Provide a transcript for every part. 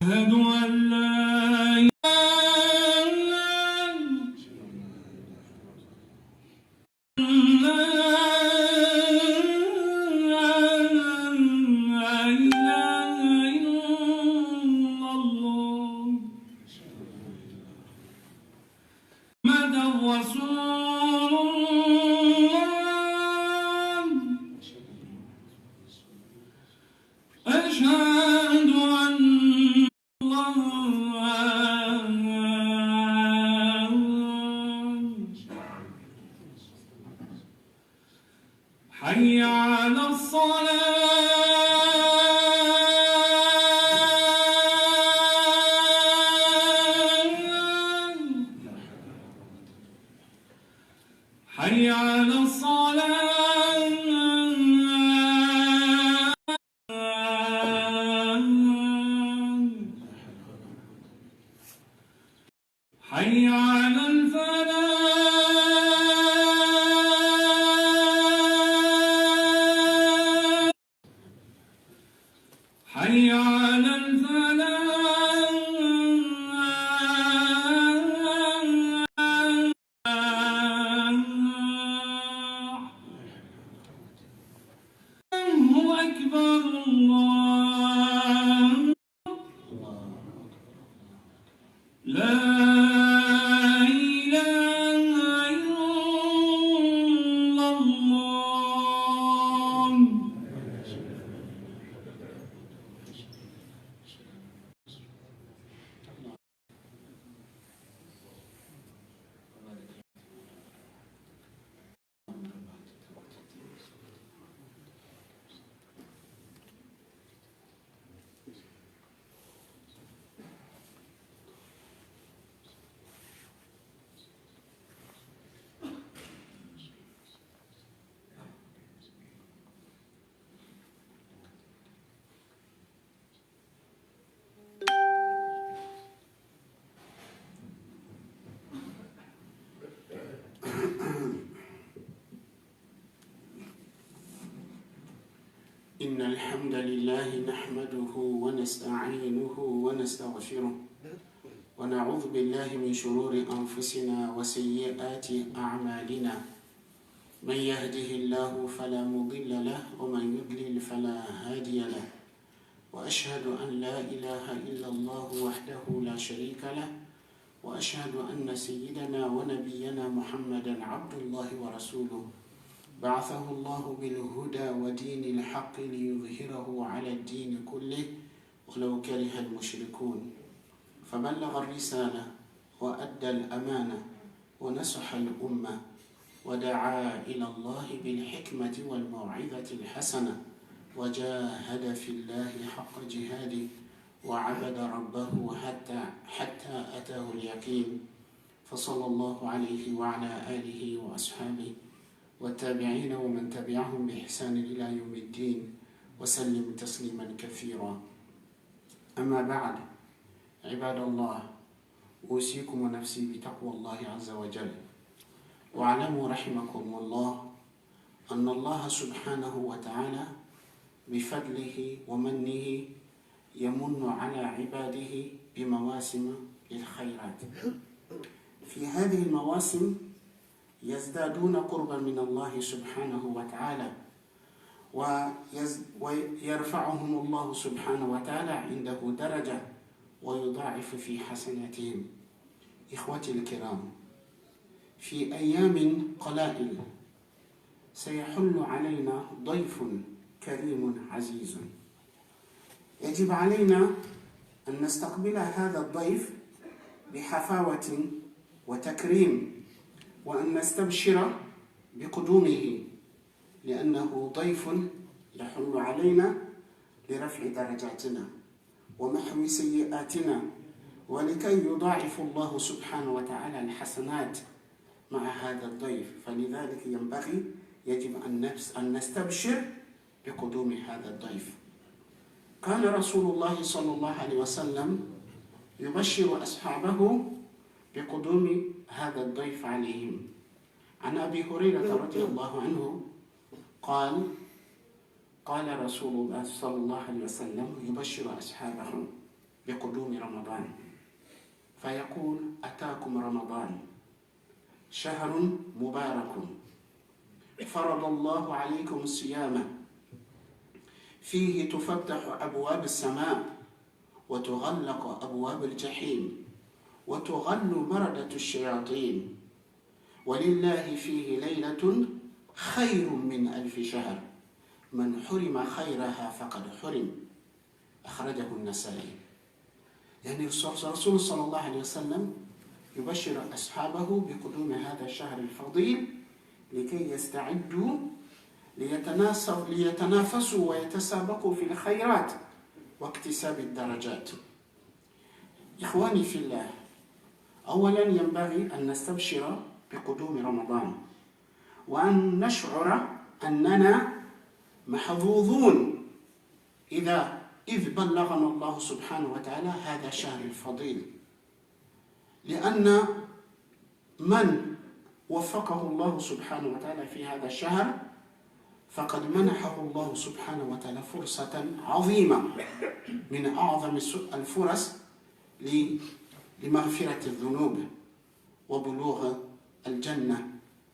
أشهد أن لا حي على الصلاة حي على الصلاة حي على الفلاح حي على الفلاح الله أكبر الله لا إن الحمد لله نحمده ونستعينه ونستغفره ونعوذ بالله من شرور أنفسنا وسيئات أعمالنا من يهده الله فلا مضل له ومن يضلل فلا هادي له وأشهد أن لا إله إلا الله وحده لا شريك له وأشهد أن سيدنا ونبينا محمدا عبد الله ورسوله بعثه الله بالهدى ودين الحق ليظهره على الدين كله ولو كره المشركون فبلغ الرسالة وأدى الأمانة ونصح الأمة ودعا إلى الله بالحكمة والموعظة الحسنة وجاهد في الله حق جهاده وعبد ربه حتى أتاه اليقين فصلى الله عليه وعلى آله وأصحابه والتابعين ومن تبعهم بإحسان إلى يوم الدين وسلم تسليما كثيرا. أما بعد، عباد الله، أوصيكم ونفسي بتقوى الله عز وجل، واعلموا رحمكم الله أن الله سبحانه وتعالى بفضله ومنه يمن على عباده بمواسم للخيرات. في هذه المواسم يزدادون قربا من الله سبحانه وتعالى ويرفعهم الله سبحانه وتعالى عنده درجة ويضاعف في حسناتهم. إخوتي الكرام، في أيام قلائل سيحل علينا ضيف كريم عزيز، يجب علينا أن نستقبل هذا الضيف بحفاوة وتكريم وأن نستبشر بقدومه، لأنه ضيف يحل علينا لرفع درجاتنا ومحو سيئاتنا ولكي يضاعف الله سبحانه وتعالى الحسنات مع هذا الضيف. فلذلك يجب أن نستبشر بقدوم هذا الضيف. كان رسول الله صلى الله عليه وسلم يبشر أصحابه بقدوم هذا الضيف عليهم. عن أبي هريرة رضي الله عنه قال رسول الله صلى الله عليه وسلم يبشر أصحابه بقدوم رمضان، فيقول: أتاكم رمضان شهر مبارك فرض الله عليكم الصيام فيه تفتح أبواب السماء وتغلق أبواب الجحيم وتغل مردة الشياطين، ولله فيه ليلة خير من 1000 شهر، من حرم خيرها فقد حرم. أخرجه النسائي. يعني الرسول صلى الله عليه وسلم يبشر أصحابه بقدوم هذا الشهر الفضيل لكي يستعدوا ليتنافسوا ويتسابقوا في الخيرات واكتساب الدرجات. إخواني في الله، أولا ينبغي أن نستبشر بقدوم رمضان، وأن نشعر أننا محظوظون إذ بلغنا الله سبحانه وتعالى هذا الشهر الفضيل، لأن من وفقه الله سبحانه وتعالى في هذا الشهر فقد منحه الله سبحانه وتعالى فرصة عظيمة من أعظم الفرص لمغفرة الذنوب وبلوغ الجنة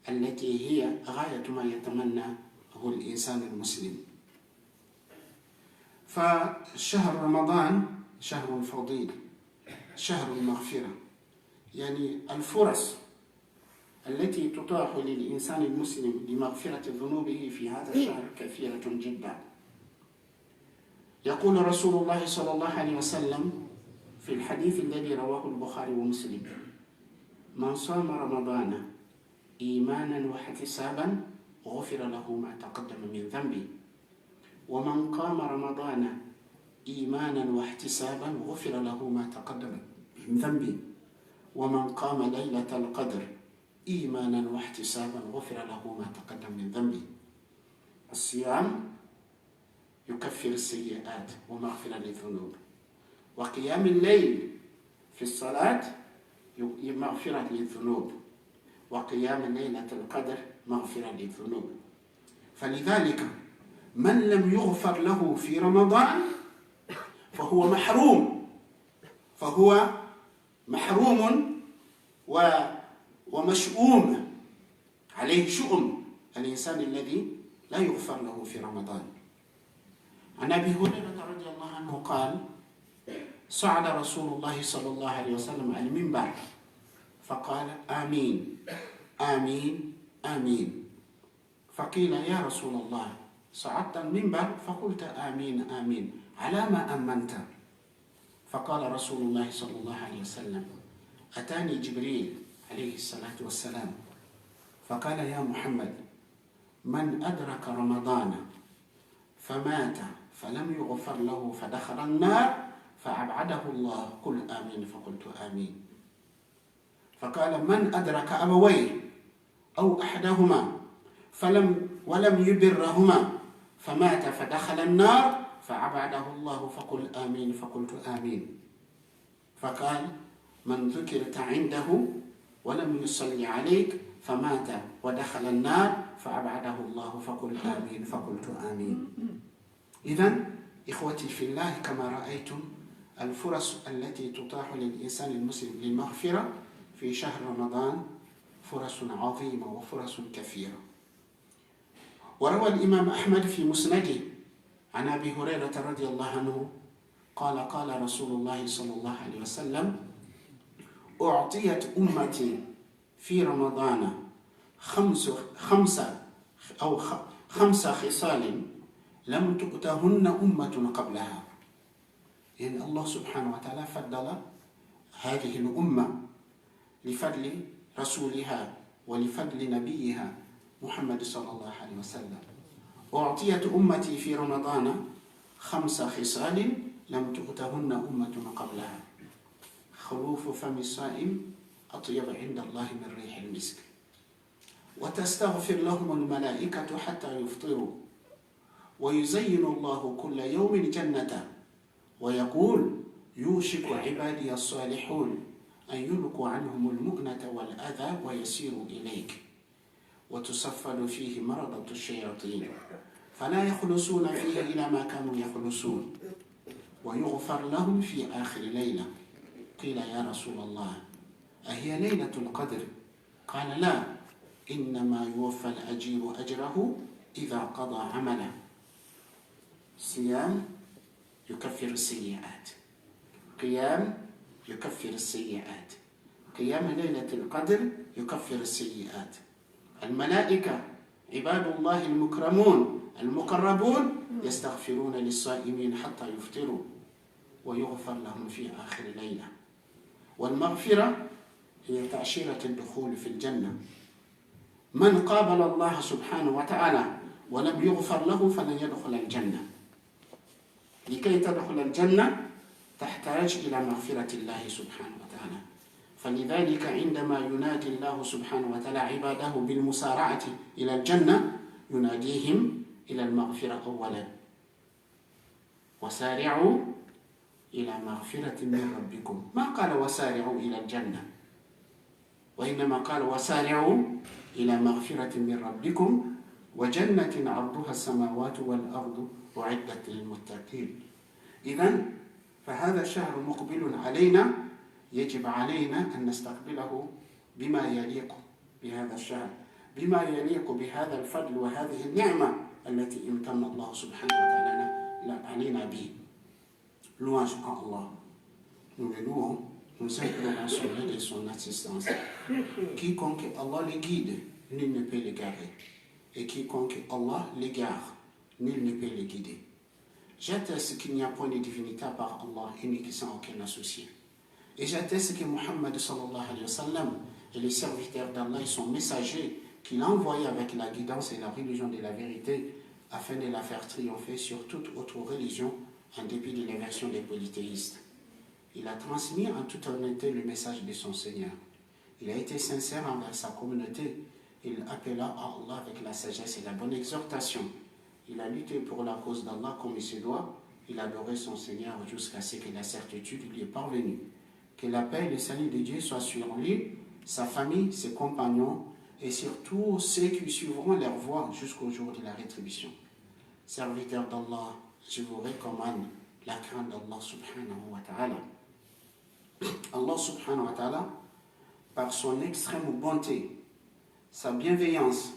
التي هي غاية ما يتمناه الإنسان المسلم. فشهر رمضان شهر فضيل، شهر المغفرة، يعني الفرص التي تتاح للإنسان المسلم لمغفرة ذنوبه في هذا الشهر كثيرة جدا. يقول رسول الله صلى الله عليه وسلم في الحديث الذي رواه البخاري ومسلم: من صام رمضان إيمانا واحتسابا غفر له ما تقدم من ذنبه، ومن قام رمضان إيمانا واحتسابا غفر له ما تقدم من ذنبه، ومن قام ليلة القدر إيمانا واحتسابا غفر له ما تقدم من ذنبه. الصيام يكفر السيئات ومغفرة للذنوب، وقيام الليل في الصلاة مغفرة للذنوب، وقيام ليلة القدر مغفرة للذنوب. فلذلك من لم يغفر له في رمضان فهو محروم ومشؤوم، عليه شؤم الإنسان الذي لا يغفر له في رمضان. عن أبي هريرة رضي الله عنه قال: صعد رسول الله صلى الله عليه وسلم على المنبر فقال: آمين آمين آمين. فقيل: يا رسول الله، صعدت المنبر فقلت آمين آمين، على ما أمنت؟ فقال رسول الله صلى الله عليه وسلم: أتاني جبريل عليه الصلاة والسلام فقال: يا محمد، من أدرك رمضان فمات فلم يغفر له فدخل النار فأبعده الله، قل آمين. فقلت آمين. فقال: من أدرك أبويه أو أحدهما ولم يبرهما فمات فدخل النار فأبعده الله، فقل آمين. فقلت آمين. فقال: من ذكرت عنده ولم يصلي عليك فمات ودخل النار فأبعده الله، فقل آمين. فقلت آمين. إذن إخوتي في الله، كما رأيتم الفرص التي تتاح للإنسان المسلم للمغفرة في شهر رمضان فرص عظيمة وفرص كثيرة. وروى الإمام أحمد في مسنده عن أبي هريرة رضي الله عنه قال: قال رسول الله صلى الله عليه وسلم: أعطيت أمتي في رمضان خمس خصال لم تؤتهن أمة قبلها. يعني الله سبحانه وتعالى فضل هذه الأمة لفضل رسولها ولفضل نبيها محمد صلى الله عليه وسلم. أعطيت أمتي في رمضان 5 خصال لم تؤتهن أمة قبلها: خلوف فم الصائم أطيب عند الله من ريح المسك، وتستغفر لهم الملائكة حتى يفطروا، ويزين الله كل يوم جنة، ويقول: يوشك عبادي الصالحون أن يلقوا عنهم المؤنة والأذى ويسيروا إليك، وتصفد فيه مرضة الشياطين فلا يخلصون فيه إلى ما كانوا يخلصون، ويغفر لهم في آخر ليلة. قيل يا رسول الله أهي ليلة القدر؟ قال لا، إنما يوفى الأجير أجره إذا قضى عمله. صيام يكفر السيئات، قيام يكفر السيئات، قيام ليلة القدر يكفر السيئات. الملائكة عباد الله المكرمون المقربون يستغفرون للصائمين حتى يفطروا ويغفر لهم في آخر ليلة. والمغفرة هي تأشيرة الدخول في الجنة. من قابل الله سبحانه وتعالى ولم يغفر له فلن يدخل الجنة. لكي تدخل الجنة تحتاج إلى مغفرة الله سبحانه وتعالى. فلذلك عندما ينادي الله سبحانه وتعالى عباده بالمسارعة إلى الجنة يناديهم إلى المغفرة أولا. وسارعوا إلى مغفرة من ربكم، ما قال وسارعوا إلى الجنة، وإنما قال وسارعوا إلى مغفرة من ربكم وجنة عرضها السماوات والأرض أعدت للمتقين. إذن فهذا الشهر مقبل علينا، يجب علينا أن نستقبله بما يليق بهذا الشهر، بما يليق بهذا الفضل وهذه النعمة التي امتن الله سبحانه وتعالى علينا به. Louange à Allah. Nous le louons, nous implorons son aide et son assistance. Quiconque Allah le guide, nul ne peut l'égarer. Et quiconque Allah l'égare, nul ne peut le guider. J'atteste qu'il n'y a point de divinité à part Allah, unique sans aucun associé. Et j'atteste que Muhammad sallallahu alayhi wa sallam est le serviteur d'Allah et son messager qu'il a envoyé avec la guidance et la religion de la vérité afin de la faire triompher sur toute autre religion en dépit de l'inversion des polythéistes. Il a transmis en toute honnêteté le message de son Seigneur. Il a été sincère envers sa communauté. Il appela à Allah avec la sagesse et la bonne exhortation. Il a lutté pour la cause d'Allah comme il se doit. Il a adoré son Seigneur jusqu'à ce que la certitude lui est parvenue. Que la paix et le salut de Dieu soient sur lui, sa famille, ses compagnons et sur tous ceux qui suivront leur voie jusqu'au jour de la rétribution. Serviteurs d'Allah, je vous recommande la crainte d'Allah subhanahu wa ta'ala. Allah subhanahu wa ta'ala, par son extrême bonté, sa bienveillance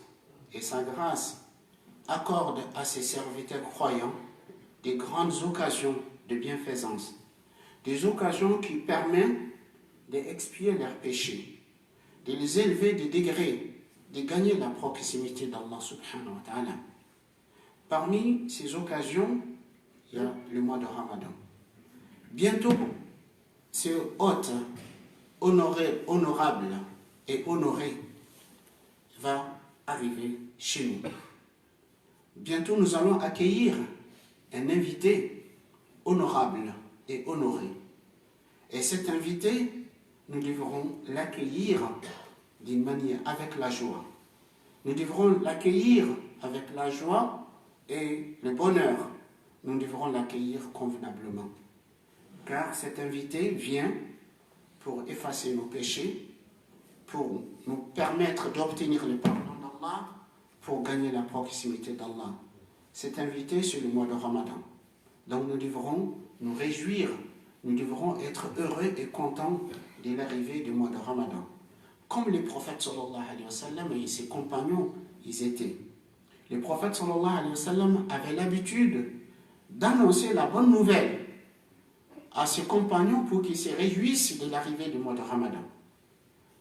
et sa grâce, accorde à ses serviteurs croyants des grandes occasions de bienfaisance, des occasions qui permettent d'expier leurs péchés, de les élever de degrés, de gagner la proximité d'Allah subhanahu wa ta'ala. Parmi ces occasions, il y a le mois de Ramadan. Bientôt, ce hôte honorable et honoré va arriver chez nous. Bientôt, nous allons accueillir un invité honorable et honoré. Et cet invité, nous devrons l'accueillir d'une manière avec la joie. Nous devrons l'accueillir avec la joie et le bonheur. Nous devrons l'accueillir convenablement. Car cet invité vient pour effacer nos péchés, pour nous permettre d'obtenir le pardon d'Allah, pour gagner la proximité d'Allah. Cet invité, c'est le mois de Ramadan. Donc nous devrons nous réjouir, nous devrons être heureux et contents de l'arrivée du mois de Ramadan. Comme le prophète sallallahu alayhi wa sallam et ses compagnons, ils étaient. Le prophète sallallahu alayhi wa sallam avait l'habitude d'annoncer la bonne nouvelle à ses compagnons pour qu'ils se réjouissent de l'arrivée du mois de Ramadan.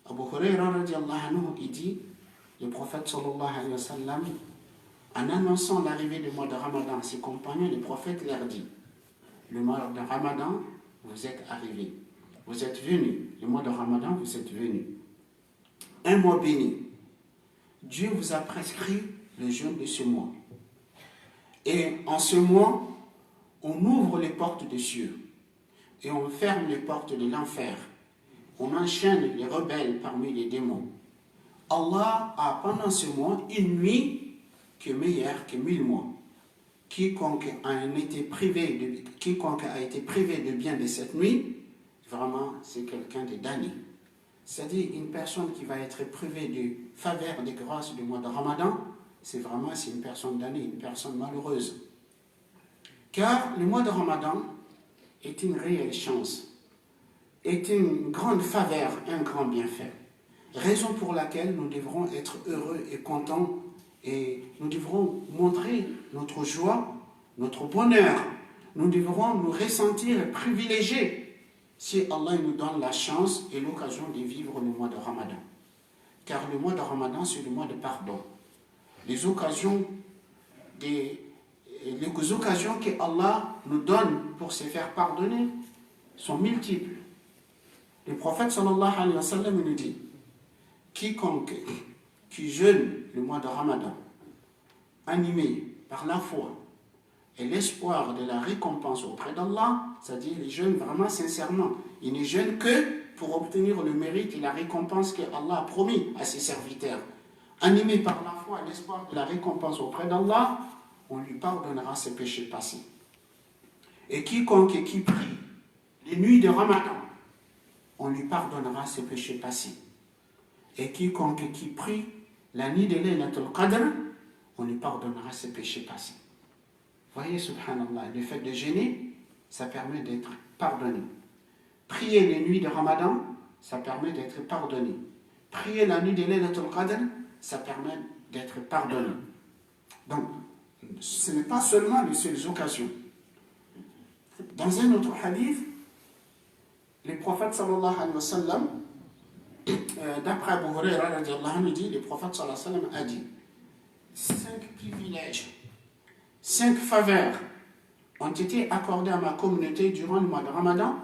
Abu Huraira radiallahu anhu, il dit, le prophète sallallahu alayhi wa sallam, en annonçant l'arrivée du mois de Ramadan à ses compagnons, le prophète leur dit, le mois de Ramadan, vous êtes arrivés, vous êtes venus, le mois de Ramadan, vous êtes venus. Un mois béni. Dieu vous a prescrit le jeûne de ce mois. Et en ce mois, on ouvre les portes des cieux et on ferme les portes de l'enfer. On enchaîne les rebelles parmi les démons. Allah a pendant ce mois une nuit qui est meilleure que 1000 mois. Quiconque a été privé de bien de cette nuit, vraiment c'est quelqu'un de damné. C'est-à-dire une personne qui va être privée de faveur de grâce du mois de Ramadan, c'est une personne damnée, une personne malheureuse. Car le mois de Ramadan est une réelle chance, est une grande faveur, un grand bienfait. Raison pour laquelle nous devrons être heureux et contents et nous devrons montrer notre joie, notre bonheur. Nous devrons nous ressentir privilégiés si Allah nous donne la chance et l'occasion de vivre le mois de Ramadan. Car le mois de Ramadan, c'est le mois de pardon. Les occasions que Allah nous donne pour se faire pardonner sont multiples. Le prophète sallallahu alayhi wa sallam nous dit: quiconque qui jeûne le mois de Ramadan, animé par la foi et l'espoir de la récompense auprès d'Allah, c'est-à-dire il jeûne vraiment sincèrement, il ne jeûne que pour obtenir le mérite et la récompense que Allah a promis à ses serviteurs. Animé par la foi et l'espoir de la récompense auprès d'Allah, on lui pardonnera ses péchés passés. Et quiconque qui prie les nuits de Ramadan, on lui pardonnera ses péchés passés. Et quiconque qui prie la nuit de Laylatul Qadr, on lui pardonnera ses péchés passés. Voyez, subhanallah, le fait de jeûner, ça permet d'être pardonné. Prier les nuits de Ramadan, ça permet d'être pardonné. Prier la nuit de Laylatul Qadr, ça permet d'être pardonné. Donc, ce n'est pas seulement les seules occasions. Dans un autre hadith, le prophète sallallahu alayhi wa sallam, d'après Abu Huraira radiallahu anhu, dit, le prophète sallallahu alayhi wa sallam a dit 5 privilèges, 5 faveurs ont été accordées à ma communauté durant le mois de Ramadan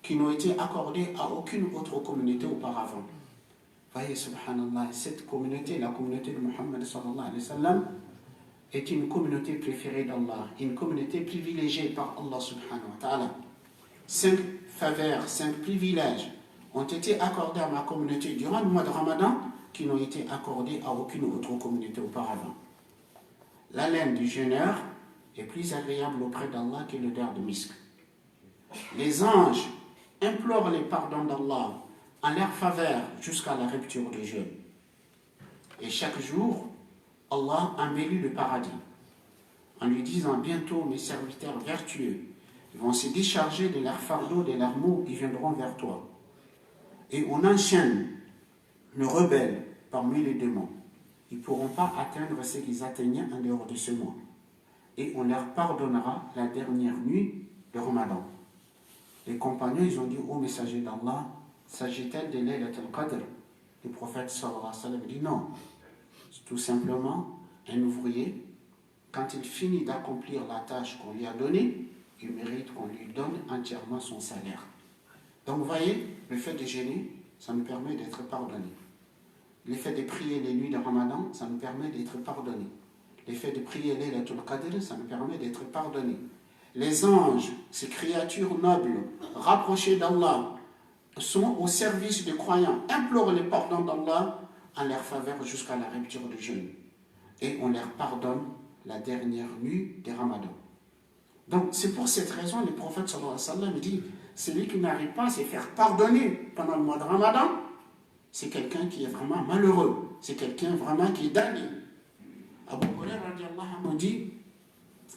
qui n'ont été accordées à aucune autre communauté auparavant. Voyez, subhanallah, cette communauté, la communauté de Muhammad sallallahu alayhi wa sallam, est une communauté préférée d'Allah, une communauté privilégiée par Allah subhanahu wa ta'ala. 5 faveurs, 5 privilèges ont été accordés à ma communauté durant le mois de Ramadan qui n'ont été accordés à aucune autre communauté auparavant. L'haleine du jeûneur est plus agréable auprès d'Allah que l'odeur de misk. Les anges implorent les pardons d'Allah en leur faveur jusqu'à la rupture du jeûne. Et chaque jour, Allah embellit le paradis en lui disant: bientôt mes serviteurs vertueux vont se décharger de leur fardeau, de leurs maux, ils viendront vers toi. Et on enchaîne le rebelle parmi les démons. Ils ne pourront pas atteindre ce qu'ils atteignaient en dehors de ce mois. Et on leur pardonnera la dernière nuit de Ramadan. Les compagnons, ils ont dit: ô messager d'Allah, s'agit-il de Laylatul Qadr? Le prophète sallallahu alayhi wa sallam dit: non. C'est tout simplement un ouvrier, quand il finit d'accomplir la tâche qu'on lui a donnée, il mérite qu'on lui donne entièrement son salaire. Donc vous voyez, le fait de jeûner, ça nous permet d'être pardonné. Le fait de prier les nuits de Ramadan, ça nous permet d'être pardonné. Le fait de prier Laylatul Qadr, ça nous permet d'être pardonné. Les anges, ces créatures nobles, rapprochées d'Allah, sont au service des croyants, implorent le pardon d'Allah en leur faveur jusqu'à la rupture du jeûne. Et on leur pardonne la dernière nuit de Ramadan. Donc c'est pour cette raison le prophète sallallahu alayhi wa sallam dit: celui qui n'arrive pas à se faire pardonner pendant le mois de Ramadan, c'est quelqu'un qui est vraiment malheureux, c'est quelqu'un vraiment qui est damné. Abu Huraira radiallahu anhu dit: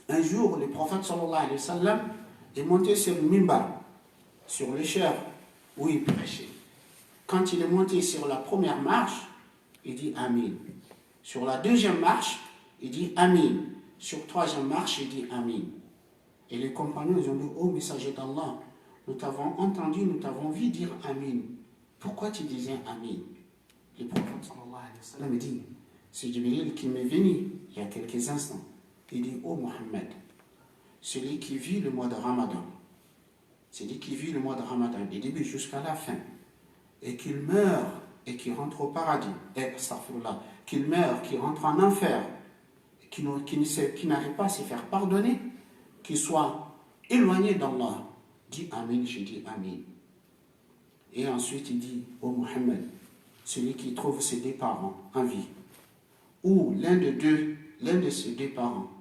un jour le prophète sallallahu alayhi wa sallam est monté sur le minbar, sur l'échelle où il prêchait. Quand il est monté sur la première marche, il dit Amin. Sur la deuxième marche, il dit Amin. Sur la troisième marche, il dit Amin. Et les compagnons, ils ont dit: ô messager d'Allah, nous t'avons entendu, nous t'avons vu dire Amin. Pourquoi tu disais Amin? Le prophète sallallahu alayhi wa sallam dit: c'est Jibril qui m'est venu il y a quelques instants. Il dit: ô Mohammed, celui qui vit le mois de Ramadan, celui qui vit le mois de Ramadan, du début jusqu'à la fin, et qu'il meurt et qu'il rentre au paradis, qu'il meurt, qu'il rentre en enfer, qui n'arrive pas à se faire pardonner, qu'il soit éloigné d'Allah, dit Amin, je dis Amin. Et ensuite il dit: ô Mohammed, celui qui trouve ses deux parents en vie, ou l'un de ses deux parents,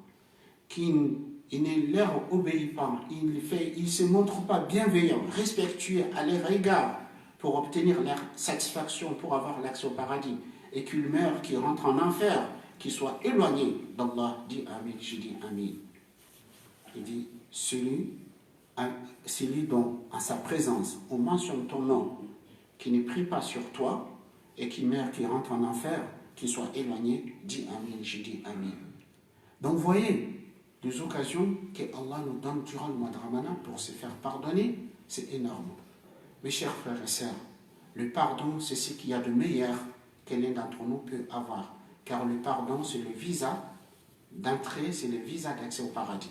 qui ne leur obéit pas, il ne se montre pas bienveillant, respectueux à leur égard pour obtenir leur satisfaction, pour avoir l'accès au paradis, et qu'il meurt, qu'il rentre en enfer, qu'il soit éloigné d'Allah, dit Amin, je dis Amin. Il dit: celui celui dont, à sa présence, on mentionne ton nom, qui ne prie pas sur toi et qui meurt, qui rentre en enfer, qui soit éloigné, dis Amin, je dis Amin. Donc voyez, des occasions que Allah nous donne durant le mois de Ramadan pour se faire pardonner, c'est énorme. Mes chers frères et sœurs, le pardon, c'est ce qu'il y a de meilleur que l'un d'entre nous peut avoir. Car le pardon, c'est le visa d'entrée, c'est le visa d'accès au paradis.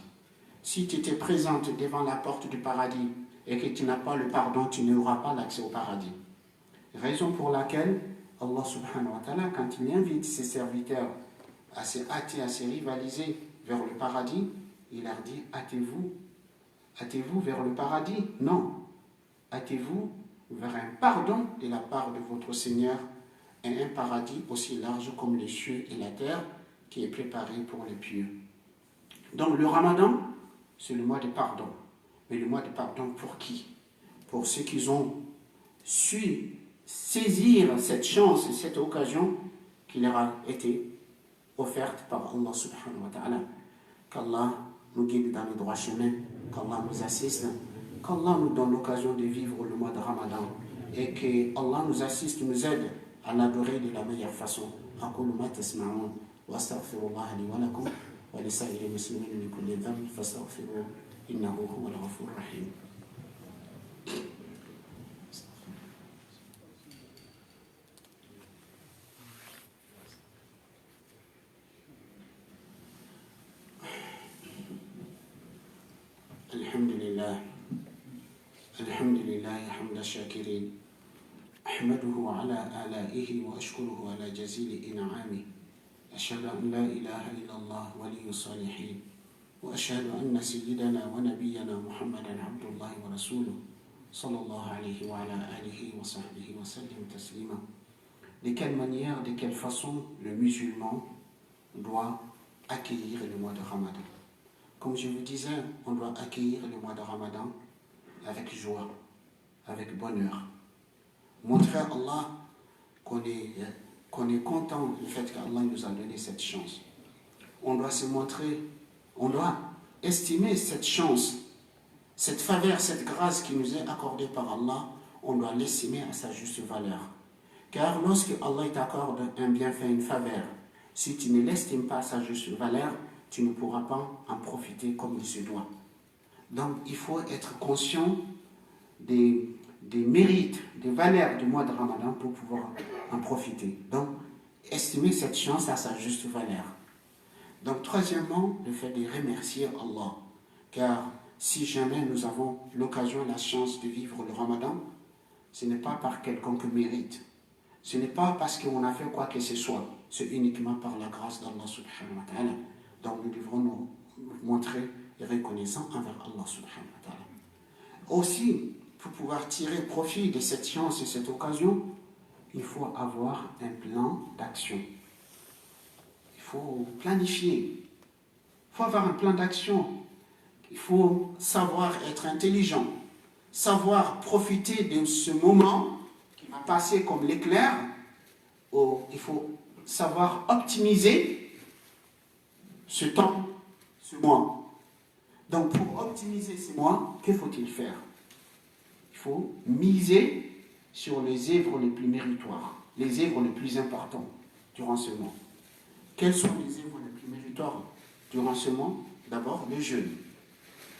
Si tu te présentes devant la porte du paradis et que tu n'as pas le pardon, tu n'auras pas l'accès au paradis. Raison pour laquelle Allah subhanahu wa ta'ala, quand il invite ses serviteurs à se hâter, à se rivaliser vers le paradis, il leur dit, hâtez-vous vers le paradis? Non. Hâtez-vous vers un pardon de la part de votre Seigneur et un paradis aussi large comme les cieux et la terre qui est préparé pour les pieux. Donc le Ramadan, c'est le mois de pardon. Mais le mois de pardon pour qui? Pour ceux qui ont su saisir cette chance et cette occasion qui leur a été offerte par Allah subhanahu wa ta'ala. Qu'Allah nous guide dans le droit chemin, qu'Allah nous assiste, qu'Allah nous donne l'occasion de vivre le mois de Ramadan et qu'Allah nous assiste, nous aide à l'adorer de la meilleure façon. أقول ما تسمعون وأستغفر الله لي ولكم ولسائر المسلمين من كل ذنب فاستغفروه إنه هو الغفور الرحيم. الحمد لله حمد الشاكرين أحمده على آلائه وأشكره على جزيل إنعامه أشهد أن لا إله إلا الله ولي الصالحين وأشهد أن سيدنا ونبينا محمدا عبد الله ورسوله صلى الله عليه وعلى آله وصحبه وسلم تسليما. De quelle manière, de quelle façon le musulman doit accueillir le mois de Ramadan? Comme je vous disais, on doit accueillir le mois de Ramadan avec joie, avec bonheur. Montrer à Allah qu'on est content du fait qu'Allah nous a donné cette chance. On doit se montrer, on doit estimer cette chance, cette faveur, cette grâce qui nous est accordée par Allah, on doit l'estimer à sa juste valeur. Car lorsque Allah t'accorde un bienfait, une faveur, si tu ne l'estimes pas à sa juste valeur, tu ne pourras pas en profiter comme il se doit. Donc, il faut être conscient des mérites, des valeurs du mois de Ramadan pour pouvoir en profiter. Donc, estimer cette chance à sa juste valeur. Donc, troisièmement, le fait de remercier Allah. Car si jamais nous avons l'occasion, la chance de vivre le Ramadan, ce n'est pas par quelconque mérite. Ce n'est pas parce qu'on a fait quoi que ce soit. C'est uniquement par la grâce d'Allah subhanahu wa ta'ala. Donc, nous devrons nous montrer reconnaissants envers Allah subhanahu wa ta'ala. Aussi, pour pouvoir tirer profit de cette chance et cette occasion, il faut avoir un plan d'action. Il faut planifier. Il faut avoir un plan d'action. Il faut savoir être intelligent, savoir profiter de ce moment qui va passer comme l'éclair. Il faut savoir optimiser ce temps, ce mois. Donc, pour optimiser ce mois, que faut-il faire? Il faut miser sur les œuvres les plus méritoires, les œuvres les plus importantes durant ce mois. Quelles sont les œuvres les plus méritoires durant ce mois? D'abord, le jeûne.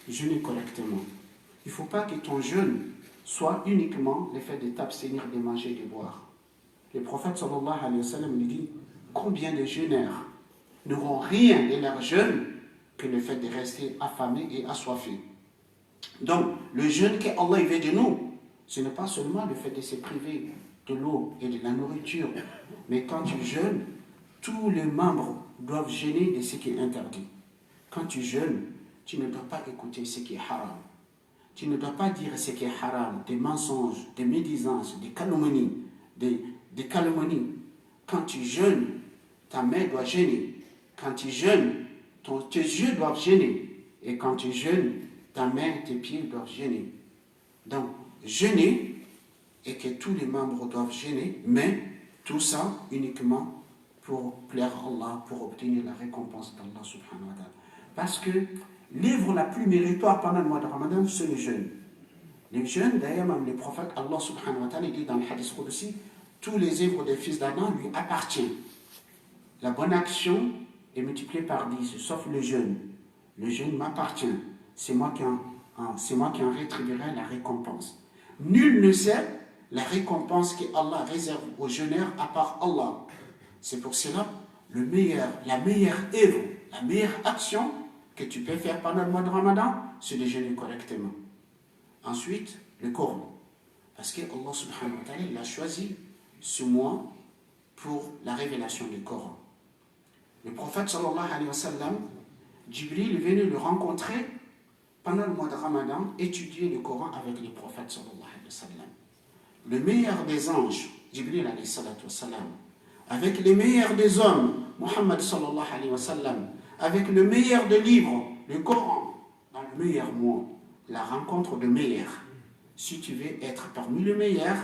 Jeûner correctement. Il ne faut pas que ton jeûne soit uniquement le fait de t'abstenir de manger et de boire. Le prophète sallallahu alayhi wa sallam lui dit, combien de jeûneurs n'auront rien de leur jeûne que le fait de rester affamés et assoiffés. Donc, le jeûne que Allah veut de nous, ce n'est pas seulement le fait de se priver de l'eau et de la nourriture, mais quand tu jeûnes, tous les membres doivent jeûner de ce qui est interdit. Quand tu jeûnes, tu ne dois pas écouter ce qui est haram. Tu ne dois pas dire ce qui est haram, des mensonges, des médisances, des calomnies, des calomnies. Quand tu jeûnes, ta main doit jeûner. Quand tu jeûnes, tes yeux doivent jeûner. Et quand tu jeûnes, ta main, tes pieds doivent jeûner. Donc, jeûner, et que tous les membres doivent jeûner, mais tout ça uniquement pour plaire à Allah, pour obtenir la récompense d'Allah subhanahu wa ta'ala. Parce que l'œuvre la plus méritoire pendant le mois de Ramadan, c'est le jeûne. Les jeûnes, d'ailleurs, même les prophètes, Allah subhanahu wa ta'ala dit dans le hadith Qudsi, tous les œuvres des fils d'Adam lui appartiennent. La bonne action est multipliée par 10, sauf le jeûne. Le jeûne m'appartient. C'est moi qui en rétribuerai la récompense. Nul ne sait la récompense qu'Allah réserve aux jeûneurs à part Allah. C'est pour cela, la meilleure œuvre, la meilleure action que tu peux faire pendant le mois de Ramadan, c'est de jeûner correctement. Ensuite, le Coran. Parce que Allah subhanahu wa ta'ala, il a choisi ce mois pour la révélation du Coran. Le prophète sallallahu alayhi wa sallam, Jibril est venu le rencontrer pendant le mois de Ramadan, étudier le Coran avec le prophète sallallahu alayhi wa sallam. Le meilleur des anges, Jibril alayhi salatu wa sallam, avec le meilleur des hommes, Muhammad sallallahu alayhi wa sallam, avec le meilleur des livres, le Coran, dans le meilleur mois, la rencontre de meilleurs. Si tu veux être parmi les meilleurs,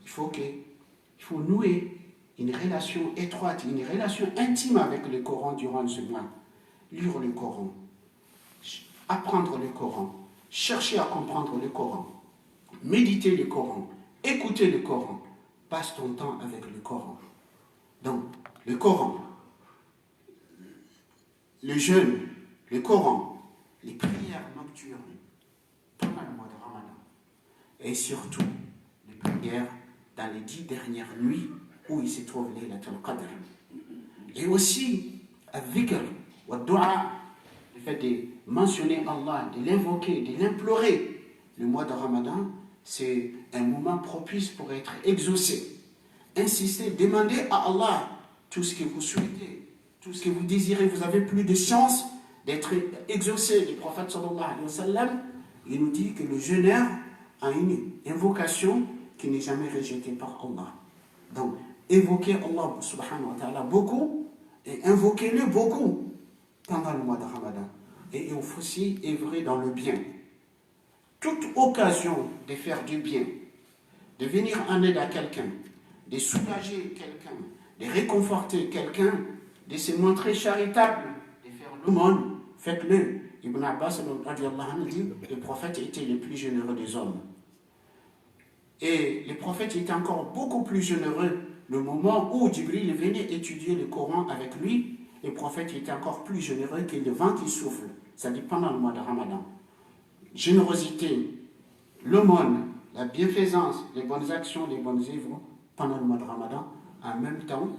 il faut nouer une relation étroite, une relation intime avec le Coran durant ce mois. Lire le Coran, apprendre le Coran, chercher à comprendre le Coran, méditer le Coran, écouter le Coran, passe ton temps avec le Coran. Donc, le Coran, le jeûne, le Coran, les prières nocturnes pendant le mois de Ramadan, et surtout les prières dans les 10 dernières nuits où il se trouve Laylatul Qadr. Et aussi, al-dhikr, wa-du'a, le fait de mentionner Allah, de l'invoquer, de l'implorer. Le mois de Ramadan, c'est un moment propice pour être exaucé. Insistez, demandez à Allah tout ce que vous souhaitez, tout ce que vous désirez. Vous avez plus de chance d'être exaucé. Le prophète sallallahu alayhi wa sallam, il nous dit que le jeûneur a une invocation qui n'est jamais rejetée par Allah. Donc, évoquez Allah subhanahu wa ta'ala beaucoup et invoquez-le beaucoup pendant le mois de Ramadan. Et il faut aussi œuvrer dans le bien. Toute occasion de faire du bien, de venir en aide à quelqu'un, de soulager quelqu'un, de réconforter quelqu'un, de se montrer charitable, de faire l'aumône, faites-le. Ibn Abbas dit, le prophète était le plus généreux des hommes. Et le prophète était encore beaucoup plus généreux le moment où Jibril venait étudier le Coran avec lui. Le prophète était encore plus généreux que le vent qui souffle. Ça dit pendant le mois de Ramadan. Générosité, l'aumône, la bienfaisance, les bonnes actions, les bonnes œuvres pendant le mois de Ramadan, en même temps,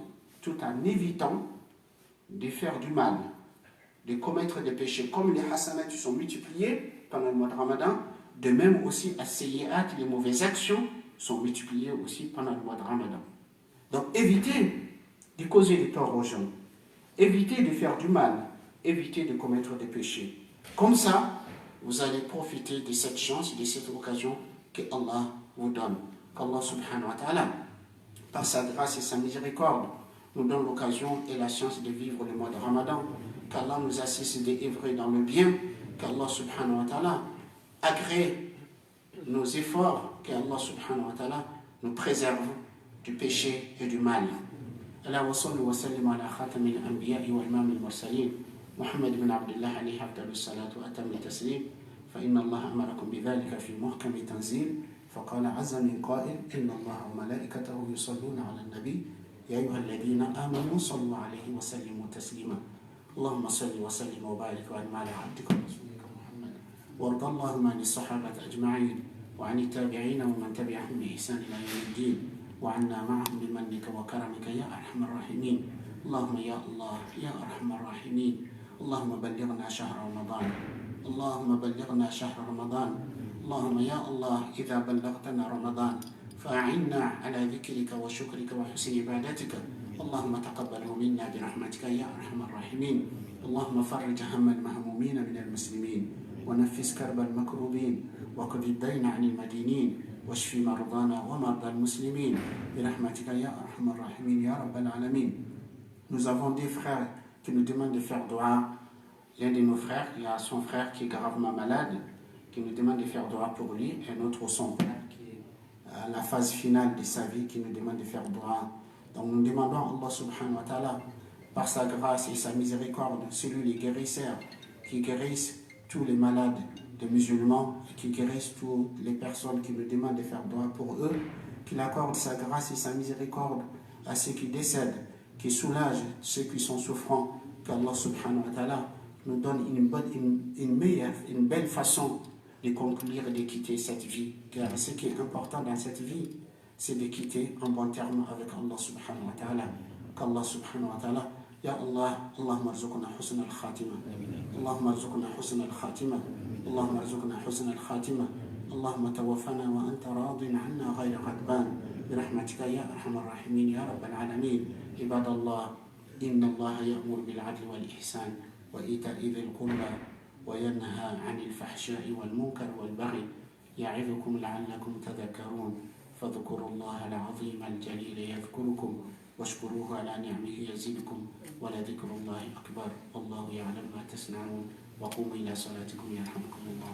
tout en évitant de faire du mal, de commettre des péchés. Comme les hasanats sont multipliés pendant le mois de Ramadan, de même aussi as-sayyi'at, les mauvaises actions, sont multipliées aussi pendant le mois de Ramadan. Donc évitez de causer des torts aux gens, évitez de faire du mal, évitez de commettre des péchés. Comme ça, vous allez profiter de cette chance, de cette occasion que Allah vous donne. Qu'Allah subhanahu wa ta'ala, par sa grâce et sa miséricorde, nous donne l'occasion et la chance de vivre le mois de Ramadan. Qu'Allah nous assiste d'œuvrer dans le bien. Qu'Allah subhanahu wa ta'ala agrée nos efforts. Qu'Allah subhanahu wa ta'ala nous préserve du péché et du mal. Allah wa sallu wa sallim ala khatam al-anbiya'i wa imam al-mursalin. محمد بن عبد الله عليه أفضل الصلاة وأتم التسليم فإن الله أمركم بذلك في محكم تنزيل فقال عز من قائل إن الله وملائكته يصلون على النبي يا أيها الذين آمنوا صلوا عليه وسلموا تسليما اللهم صل وسلم وبارك وأنعم على عبدك ورسولك محمد وارض اللهم عن الصحابة أجمعين وعن التابعين ومن تبعهم بإحسان إلى يوم الدين وعنا معهم بمنك وكرمك يا أرحم الراحمين اللهم يا الله يا أرحم الراحمين اللهم بلغنا شهر رمضان اللهم بلغنا شهر رمضان اللهم يا الله إذا بلغتنا رمضان فأعنا على ذكرك وشكرك وحسن عبادتك اللهم تقبله منا برحمتك يا أرحم الراحمين اللهم فرج هم المهمومين من المسلمين ونفس كرب المكروبين وقض الدين عن المدينين واشف مرضانا ومرضى المسلمين برحمتك يا أرحم الراحمين يا رب العالمين. Nous avons des frères qui nous demandent de faire dua. L'un de nos frères, il a son frère qui est gravement malade, qui nous demande de faire dua pour lui, et un autre son père qui est à la phase finale de sa vie, qui nous demande de faire dua. Donc nous demandons à Allah subhanahu wa ta'ala, par sa grâce et sa miséricorde, celui les guérisseurs, qui guérissent tous les malades des musulmans, qui guérisse toutes les personnes qui me demandent de faire droit pour eux, qu'il accorde sa grâce et sa miséricorde à ceux qui décèdent, qui soulage ceux qui sont souffrants, qu'Allah subhanahu wa ta'ala nous donne une belle façon de conclure et de quitter cette vie. Car ce qui est important dans cette vie, c'est de quitter en bon terme avec Allah subhanahu wa ta'ala. Qu'Allah subhanahu wa ta'ala, Ya Allah, Allahumma arzuqna husna al-khatima, Allahumma arzuqna husna al-khatima, Allahumma arzuqna husna al-khatima, Allahumma tawaffana wa anta radin anna ghayra ghadban, برحمتك يا أرحم الراحمين يا رب العالمين. عباد الله إن الله يأمر بالعدل والإحسان وإيتاء ذي القربى وينهى عن الفحشاء والمنكر والبغي يعظكم لعلكم تذكرون فاذكروا الله العظيم الجليل يذكركم واشكروه على نعمه يزدكم ولذكر الله أكبر والله يعلم ما تصنعون وقوموا إلى صلاتكم يرحمكم الله.